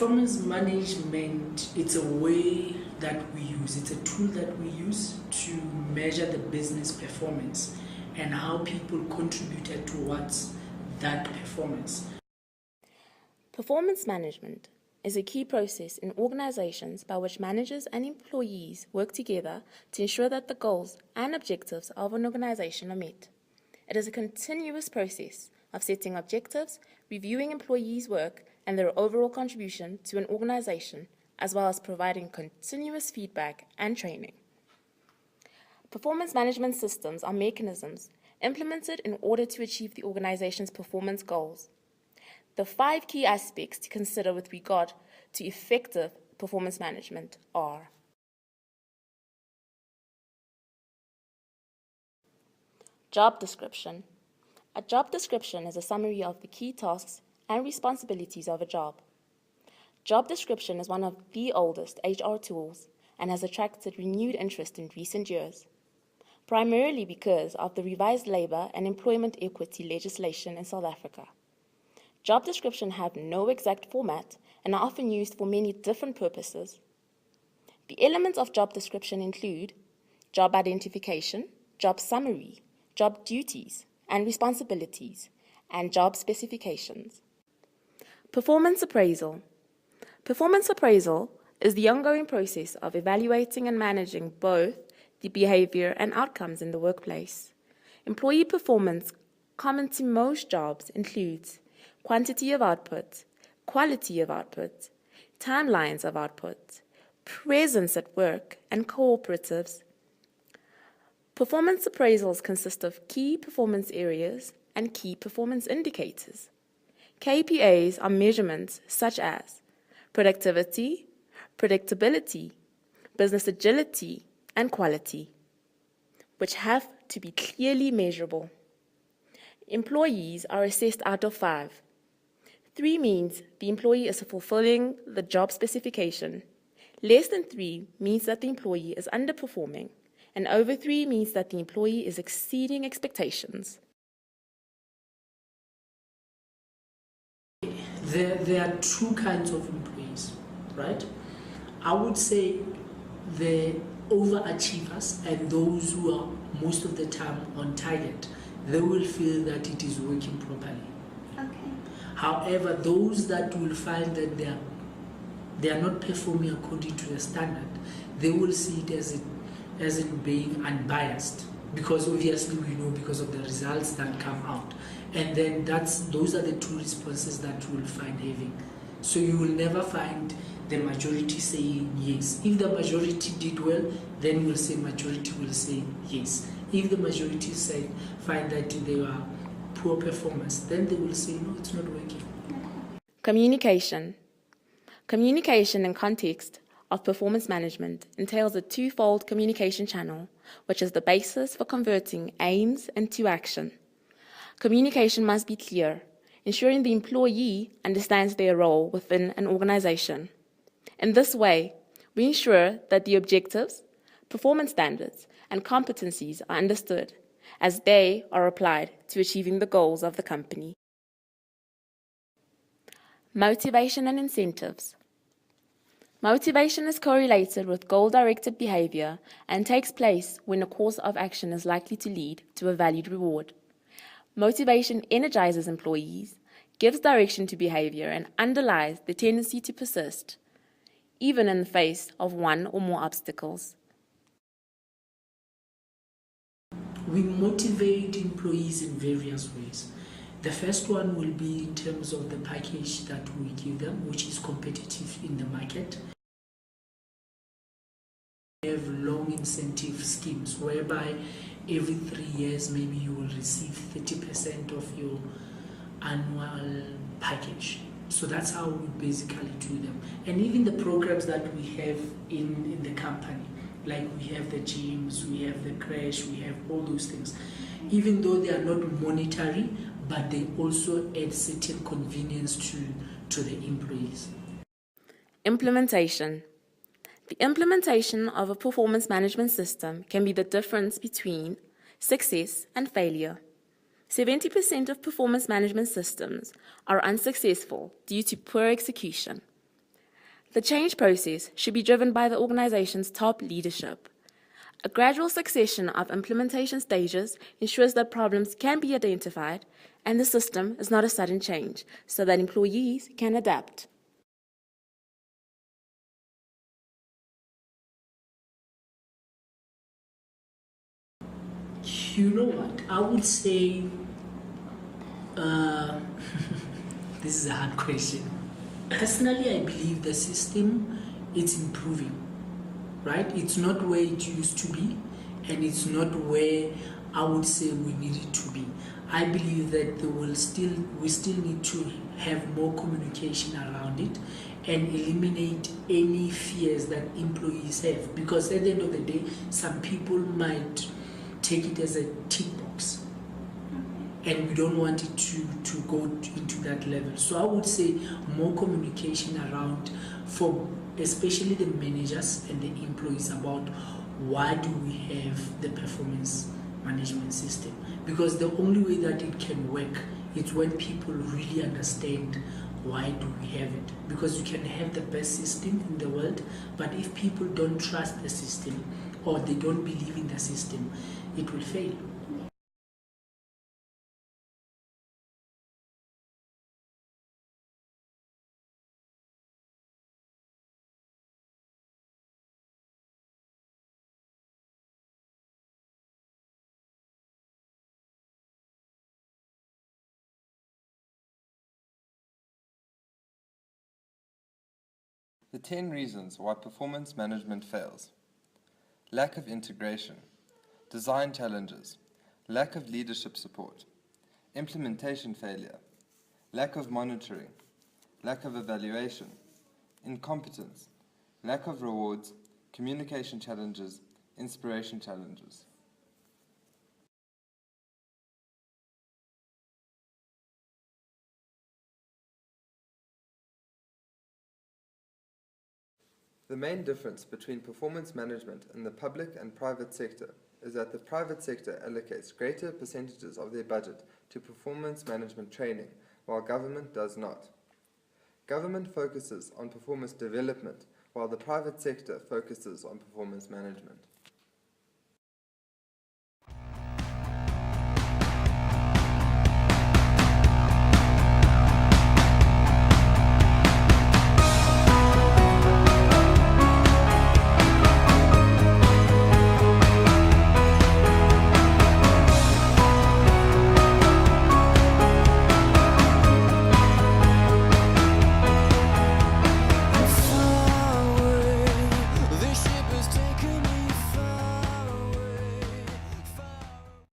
Performance management, it's a way that we use, it's a tool that we use to measure the business performance and how people contributed towards that performance. Performance management is a key process in organizations by which managers and employees work together to ensure that the goals and objectives of an organization are met. It is a continuous process of setting objectives, reviewing employees' work and their overall contribution to an organization, as well as providing continuous feedback and training. Performance management systems are mechanisms implemented in order to achieve the organization's performance goals. The 5 key aspects to consider with regard to effective performance management are: job description. A job description is a summary of the key tasks and responsibilities of a job. Job description is one of the oldest HR tools and has attracted renewed interest in recent years, primarily because of the revised labor and employment equity legislation in South Africa. Job descriptions have no exact format and are often used for many different purposes. The elements of job description include job identification, job summary, job duties and responsibilities, and job specifications. Performance appraisal. Performance appraisal is the ongoing process of evaluating and managing both the behavior and outcomes in the workplace. Employee performance common to most jobs includes quantity of output, quality of output, timelines of output, presence at work, and cooperatives. Performance appraisals consist of key performance areas and key performance indicators. KPAs are measurements such as productivity, predictability, business agility, and quality, which have to be clearly measurable. Employees are assessed out of 5. 3 means the employee is fulfilling the job specification. Less than 3 means that the employee is underperforming, and over 3 means that the employee is exceeding expectations. There are 2 kinds of employees, right? I would say the overachievers and those who are most of the time on target, they will feel that it is working properly. Okay. However, those that will find that they are not performing according to the standard, they will see it as it being unbiased, because obviously we know because of the results that come out. And then those are the 2 responses that you will find having. So you will never find the majority saying yes. If the majority did well, then you will say majority will say yes. If the majority find that they are poor performance, then they will say no, it's not working. Communication. Communication in context of performance management entails a 2-fold communication channel, which is the basis for converting aims into action. Communication must be clear, ensuring the employee understands their role within an organization. In this way, we ensure that the objectives, performance standards, and competencies are understood as they are applied to achieving the goals of the company. Motivation and incentives. Motivation is correlated with goal-directed behavior and takes place when a course of action is likely to lead to a valued reward. Motivation energizes employees, gives direction to behavior, and underlies the tendency to persist, even in the face of 1 or more obstacles. We motivate employees in various ways. The first one will be in terms of the package that we give them, which is competitive in the market. We have long incentive schemes whereby every 3 years maybe you will receive 30% of your annual package. So that's how we basically do them. And even the programs that we have in the company, like we have the gyms, we have the crash, we have all those things. Even though they are not monetary, but they also add certain convenience to the employees. Implementation. The implementation of a performance management system can be the difference between success and failure. 70% of performance management systems are unsuccessful due to poor execution. The change process should be driven by the organization's top leadership. A gradual succession of implementation stages ensures that problems can be identified and the system is not a sudden change, so that employees can adapt. You know what? I would say this is a hard question. Personally, I believe the system is improving, right? It's not where it used to be, and it's not where I would say we need it to be. I believe that we still need to have more communication around it and eliminate any fears that employees have, because at the end of the day, some people might take it as a tick box, and we don't want it to go into that level. So I would say more communication around, for especially the managers and the employees, about why do we have the performance management system, because the only way that it can work is when people really understand why do we have it. Because you can have the best system in the world, but if people don't trust the system or they don't believe in the system, it will fail. The 10 reasons why performance management fails: lack of integration, design challenges, lack of leadership support, implementation failure, lack of monitoring, lack of evaluation, incompetence, lack of rewards, communication challenges, inspiration challenges. The main difference between performance management in the public and private sector is that the private sector allocates greater percentages of their budget to performance management training, while government does not. Government focuses on performance development, while the private sector focuses on performance management.